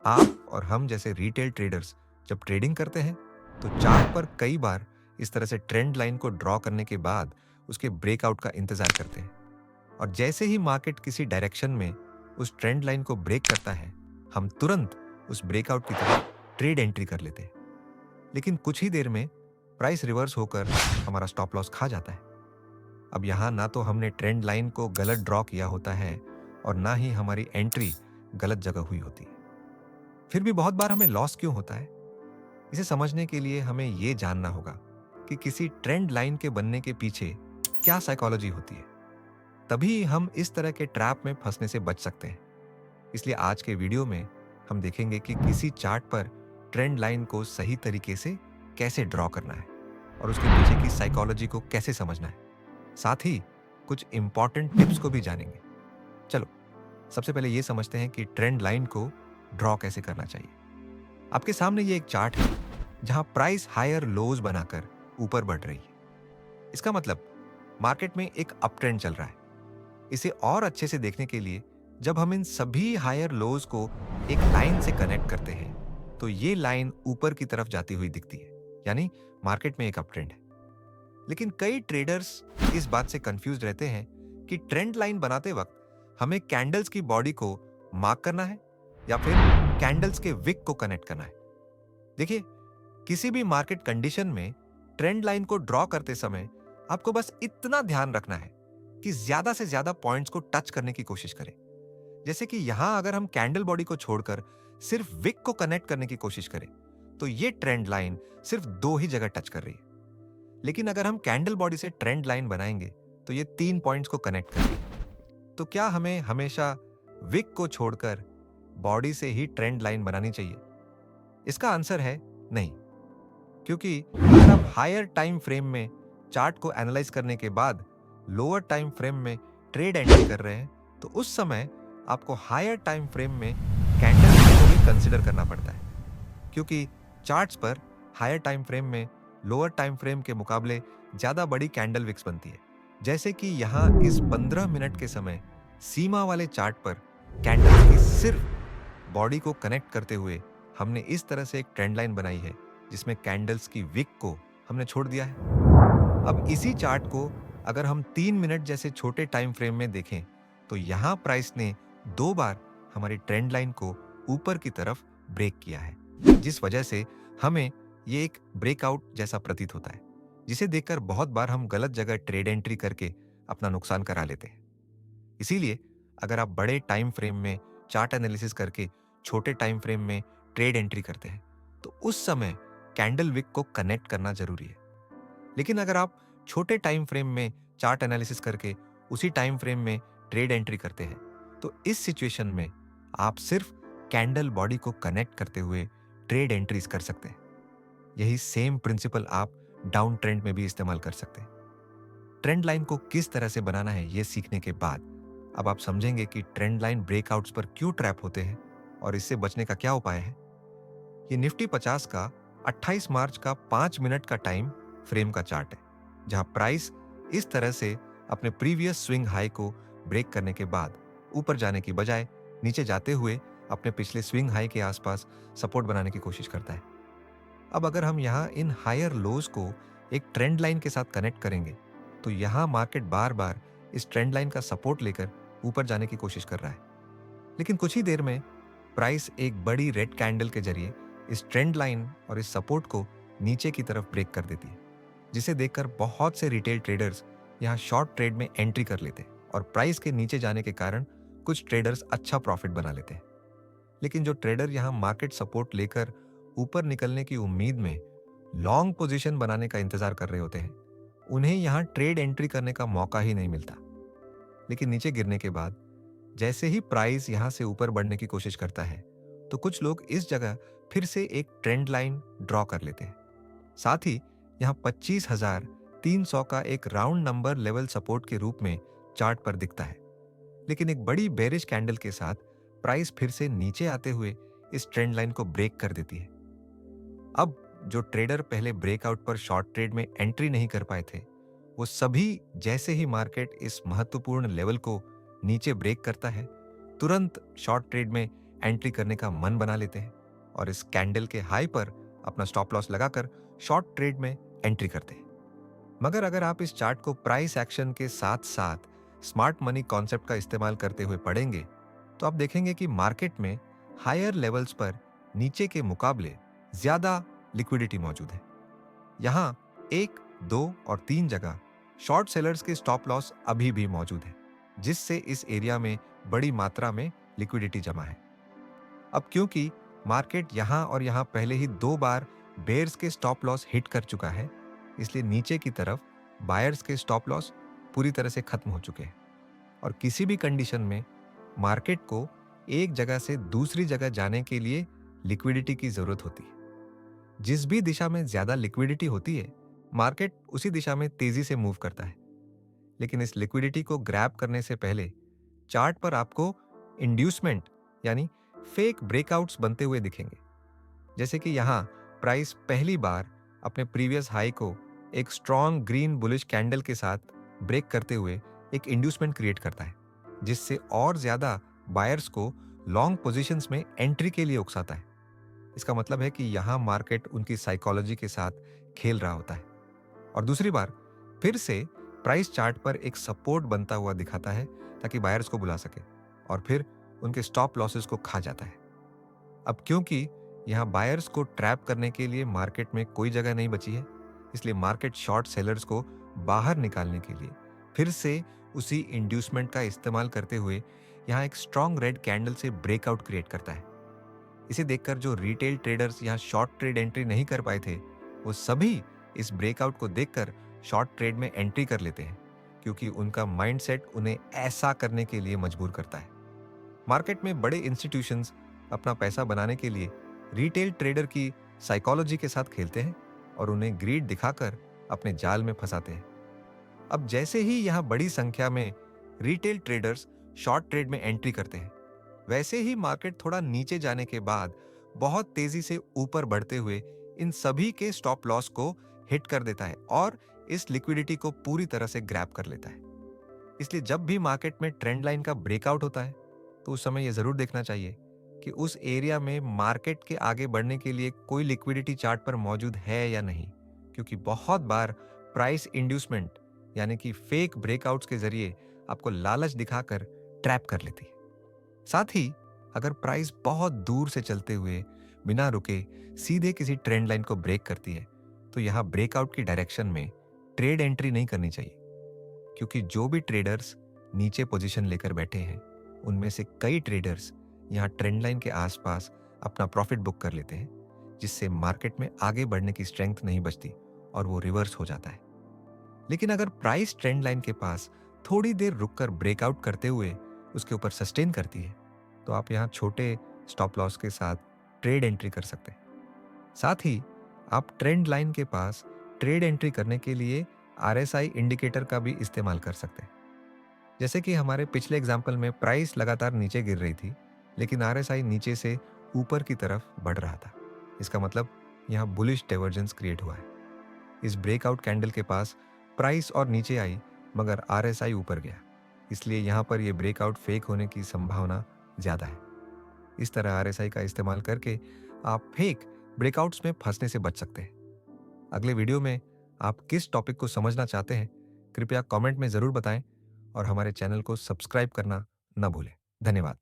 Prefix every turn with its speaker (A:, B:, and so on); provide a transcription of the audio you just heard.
A: आप और हम जैसे रिटेल ट्रेडर्स जब ट्रेडिंग करते हैं तो चार्ट पर कई बार इस तरह से ट्रेंड लाइन को ड्रॉ करने के बाद उसके ब्रेकआउट का इंतजार करते हैं, और जैसे ही मार्केट किसी डायरेक्शन में उस ट्रेंड लाइन को ब्रेक करता है, हम तुरंत उस ब्रेकआउट की तरफ ट्रेड एंट्री कर लेते हैं। लेकिन कुछ ही देर में प्राइस रिवर्स होकर हमारा स्टॉप लॉस खा जाता है। अब यहाँ ना तो हमने ट्रेंड लाइन को गलत ड्रॉ किया होता है और ना ही हमारी एंट्री गलत जगह हुई होती है। फिर भी बहुत बार हमें लॉस क्यों होता है? इसे समझने के लिए हमें ये जानना होगा कि किसी ट्रेंड लाइन के बनने के पीछे क्या साइकोलॉजी होती है। तभी हम इस तरह के ट्रैप में फंसने से बच सकते हैं। इसलिए आज के वीडियो में हम देखेंगे कि किसी चार्ट पर ट्रेंड लाइन को सही तरीके से कैसे ड्रॉ करना है और उसके पीछे की साइकोलॉजी को कैसे समझना है। साथ ही कुछ इंपॉर्टेंट टिप्स को भी जानेंगे। चलो सबसे पहले ये समझते हैं कि ट्रेंड लाइन को ड्रॉ कैसे करना चाहिए। आपके सामने ये एक चार्ट है जहां प्राइस हायर लोज बनाकर ऊपर बढ़ रही है। इसका मतलब मार्केट में एक अप ट्रेंड चल रहा है। इसे और अच्छे से देखने के लिए जब हम इन सभी हायर लोज को एक लाइन से कनेक्ट करते हैं तो ये लाइन ऊपर की तरफ जाती हुई दिखती है, यानी मार्केट में एक अप ट्रेंड है। लेकिन कई ट्रेडर्स इस बात से कंफ्यूज रहते हैं कि ट्रेंड लाइन बनाते वक्त हमें कैंडल्स की बॉडी को मार्क करना है या फिर कैंडल्स के विक को कनेक्ट करना है। देखिए, किसी भी मार्केट कंडीशन में ट्रेंड लाइन को ड्रॉ करते समय आपको बस इतना ध्यान रखना है कि ज्यादा से ज्यादा पॉइंट्स को टच करने की कोशिश करें। जैसे कि यहां अगर हम कैंडल बॉडी को छोड़कर सिर्फ विक को कनेक्ट करने की कोशिश करें तो ये ट्रेंड लाइन सिर्फ दो ही जगह टच कर रही है। लेकिन अगर हम कैंडल बॉडी से ट्रेंड लाइन बनाएंगे तो ये 3 पॉइंट्स को कनेक्ट करेगी। तो क्या हमें हमेशा विक को छोड़कर बॉडी से ही ट्रेंड लाइन बनानी चाहिए? इसका आंसर है नहीं, क्योंकि अगर आप हायर टाइम फ्रेम में चार्ट को एनालाइज करने के बाद लोअर टाइम फ्रेम में ट्रेड एंट्री कर रहे हैं तो उस समय आपको हायर टाइम फ्रेम में कैंडल को भी कंसिडर करना पड़ता है, क्योंकि चार्ट्स पर हायर टाइम फ्रेम में लोअर टाइम फ्रेम के मुकाबले ज्यादा बड़ी कैंडल विक्स बनती है। जैसे कि यहाँ इस 15 मिनट के समय सीमा वाले चार्ट पर कैंडल की सिर्फ बॉडी को कनेक्ट करते हुए हमने इस तरह से एक ट्रेंड लाइन बनाई है जिसमें कैंडल्स की विक को हमने छोड़ दिया है। अब इसी चार्ट को अगर हम 3 मिनट जैसे छोटे टाइम फ्रेम में देखें तो यहाँ प्राइस ने 2 बार हमारी ट्रेंड लाइन को ऊपर की तरफ ब्रेक किया है, जिस वजह से हमें ये एक ब्रेकआउट जैसा प्रतीत होता है, जिसे देखकर बहुत बार हम गलत जगह ट्रेड एंट्री करके अपना नुकसान करा लेते हैं। इसीलिए अगर आप बड़े टाइम फ्रेम में चार्ट एनालिसिस करके छोटे टाइम फ्रेम में ट्रेड एंट्री करते हैं तो उस समय कैंडल विक को कनेक्ट करना जरूरी है। लेकिन अगर आप छोटे टाइम फ्रेम में चार्ट एनालिसिस करके उसी टाइम फ्रेम में ट्रेड एंट्री करते हैं तो इस सिचुएशन में आप सिर्फ कैंडल बॉडी को कनेक्ट करते हुए ट्रेड एंट्रीज कर सकते हैं। यही सेम प्रिंसिपल आप डाउन ट्रेंड में भी इस्तेमाल कर सकते हैं। ट्रेंड लाइन को किस तरह से बनाना है ये सीखने के बाद अब आप समझेंगे कि ट्रेंड लाइन ब्रेकआउट्स पर क्यों ट्रैप होते हैं और इससे बचने का क्या उपाय है। ये निफ्टी 50 का 28 मार्च का 5 मिनट का टाइम फ्रेम का चार्ट है, जहां प्राइस इस तरह से अपने प्रीवियस स्विंग हाई को ब्रेक करने के बाद ऊपर जाने की बजाय नीचे जाते हुए अपने पिछले स्विंग हाई के आसपास सपोर्ट बनाने की कोशिश करता है। अब अगर हम यहाँ इन हायर लोज को एक ट्रेंड लाइन के साथ कनेक्ट करेंगे तो यहाँ मार्केट बार बार इस ट्रेंड लाइन का सपोर्ट लेकर ऊपर जाने की कोशिश कर रहा है। लेकिन कुछ ही देर में प्राइस एक बड़ी रेड कैंडल के जरिए इस ट्रेंड लाइन और इस सपोर्ट को नीचे की तरफ ब्रेक कर देती है, जिसे देखकर बहुत से रिटेल ट्रेडर्स यहाँ शॉर्ट ट्रेड में एंट्री कर लेते हैं और प्राइस के नीचे जाने के कारण कुछ ट्रेडर्स अच्छा प्रॉफिट बना लेते हैं। लेकिन जो ट्रेडर यहाँ मार्केट सपोर्ट लेकर ऊपर निकलने की उम्मीद में लॉन्ग पोजीशन बनाने का इंतजार कर रहे होते हैं, उन्हें यहाँ ट्रेड एंट्री करने का मौका ही नहीं मिलता। लेकिन नीचे गिरने के बाद जैसे ही प्राइस यहाँ से ऊपर बढ़ने की कोशिश करता है तो कुछ लोग इस जगह फिर से एक ट्रेंड लाइन ड्रॉ कर लेते हैं। साथ ही यहाँ 25,300 का एक राउंड नंबर लेवल सपोर्ट के रूप में चार्ट पर दिखता है। लेकिन एक बड़ी बेरिश कैंडल के साथ प्राइस फिर से नीचे आते हुए इस ट्रेंड लाइन को ब्रेक कर देती है। अब जो ट्रेडर पहले ब्रेकआउट पर शॉर्ट ट्रेड में एंट्री नहीं कर पाए थे, वो सभी जैसे ही मार्केट इस महत्वपूर्ण लेवल को नीचे ब्रेक करता है, तुरंत शॉर्ट ट्रेड में एंट्री करने का मन बना लेते हैं और इस कैंडल के हाई पर अपना स्टॉप लॉस लगाकर शॉर्ट ट्रेड में एंट्री करते हैं। मगर अगर आप इस चार्ट को प्राइस एक्शन के साथ साथ स्मार्ट मनी कॉन्सेप्ट का इस्तेमाल करते हुए पढ़ेंगे तो आप देखेंगे कि मार्केट में हायर लेवल्स पर नीचे के मुकाबले ज्यादा लिक्विडिटी मौजूद है। यहाँ 1, 2 और 3 जगह शॉर्ट सेलर्स के स्टॉप लॉस अभी भी मौजूद है, जिससे इस एरिया में बड़ी मात्रा में लिक्विडिटी जमा है। अब क्योंकि मार्केट यहाँ और यहाँ पहले ही 2 बार बेयर्स के स्टॉप लॉस हिट कर चुका है, इसलिए नीचे की तरफ बायर्स के स्टॉप लॉस पूरी तरह से खत्म हो चुके हैं और किसी भी कंडीशन में मार्केट को एक जगह से दूसरी जगह जाने के लिए लिक्विडिटी की जरूरत होती है। जिस भी दिशा में ज्यादा लिक्विडिटी होती है, मार्केट उसी दिशा में तेजी से मूव करता है। लेकिन इस लिक्विडिटी को ग्रैब करने से पहले चार्ट पर आपको इंड्यूसमेंट यानी फेक ब्रेकआउट्स बनते हुए दिखेंगे। जैसे कि यहाँ प्राइस पहली बार अपने प्रीवियस हाई को एक स्ट्रॉन्ग ग्रीन बुलिश कैंडल के साथ ब्रेक करते हुए एक इंड्यूसमेंट क्रिएट करता है, जिससे और ज्यादा बायर्स को लॉन्ग पोजीशंस में एंट्री के लिए उकसाता है। इसका मतलब है कि यहाँ मार्केट उनकी साइकोलॉजी के साथ खेल रहा होता है और दूसरी बार फिर से प्राइस चार्ट पर एक सपोर्ट बनता हुआ दिखाता है ताकि बायर्स को बुला सके और फिर उनके स्टॉप लॉसेस को खा जाता है। अब क्योंकि यहाँ बायर्स को ट्रैप करने के लिए मार्केट में कोई जगह नहीं बची है, इसलिए मार्केट शॉर्ट सेलर्स को बाहर निकालने के लिए फिर से उसी इंड्यूसमेंट का इस्तेमाल करते हुए यहाँ एक स्ट्रॉन्ग रेड कैंडल से ब्रेकआउट क्रिएट करता है। इसे देखकर जो रिटेल ट्रेडर्स यहाँ शॉर्ट ट्रेड एंट्री नहीं कर पाए थे, वो सभी इस ब्रेकआउट को देखकर शॉर्ट ट्रेड में एंट्री कर लेते हैं, क्योंकि उनका माइंडसेट उन्हें ऐसा करने के लिए मजबूर करता है। मार्केट में बड़े इंस्टीट्यूशंस अपना पैसा बनाने के लिए रिटेल ट्रेडर की साइकोलॉजी के साथ खेलते हैं और उन्हें ग्रीड दिखाकर अपने जाल में फंसाते हैं। अब जैसे ही यहाँ बड़ी संख्या में रिटेल ट्रेडर्स शॉर्ट ट्रेड में एंट्री करते हैं, वैसे ही मार्केट थोड़ा नीचे जाने के बाद बहुत तेजी से ऊपर बढ़ते हुए इन सभी के स्टॉप लॉस को हिट कर देता है और इस लिक्विडिटी को पूरी तरह से ग्रैब कर लेता है। इसलिए जब भी मार्केट में ट्रेंड लाइन का ब्रेकआउट होता है तो उस समय यह जरूर देखना चाहिए कि उस एरिया में मार्केट के आगे बढ़ने के लिए कोई लिक्विडिटी चार्ट पर मौजूद है या नहीं, क्योंकि बहुत बार प्राइस इंड्यूसमेंट यानी कि फेक ब्रेकआउट्स के जरिए आपको लालच दिखाकर ट्रैप कर लेती है। साथ ही अगर प्राइस बहुत दूर से चलते हुए बिना रुके सीधे किसी ट्रेंड लाइन को ब्रेक करती है तो यहाँ ब्रेकआउट की डायरेक्शन में ट्रेड एंट्री नहीं करनी चाहिए, क्योंकि जो भी ट्रेडर्स नीचे पोजीशन लेकर बैठे हैं उनमें से कई ट्रेडर्स यहाँ ट्रेंड लाइन के आसपास अपना प्रॉफिट बुक कर लेते हैं, जिससे मार्केट में आगे बढ़ने की स्ट्रेंथ नहीं बचती और वो रिवर्स हो जाता है। लेकिन अगर प्राइस ट्रेंड लाइन के पास थोड़ी देर रुककर ब्रेकआउट करते हुए उसके ऊपर सस्टेन करती है तो आप यहाँ छोटे स्टॉप लॉस के साथ ट्रेड एंट्री कर सकते हैं। साथ ही आप ट्रेंड लाइन के पास ट्रेड एंट्री करने के लिए RSI इंडिकेटर का भी इस्तेमाल कर सकते हैं। जैसे कि हमारे पिछले एग्जाम्पल में प्राइस लगातार नीचे गिर रही थी, लेकिन RSI नीचे से ऊपर की तरफ बढ़ रहा था। इसका मतलब यहाँ बुलिश डाइवर्जेंस क्रिएट हुआ है। इस ब्रेकआउट कैंडल के पास प्राइस और नीचे आई मगर RSI ऊपर गया, इसलिए यहाँ पर यह ब्रेकआउट फेक होने की संभावना ज़्यादा है। इस तरह RSI का इस्तेमाल करके आप फेक ब्रेकआउट्स में फंसने से बच सकते हैं। अगले वीडियो में आप किस टॉपिक को समझना चाहते हैं, कृपया कमेंट में ज़रूर बताएं और हमारे चैनल को सब्सक्राइब करना न भूलें। धन्यवाद।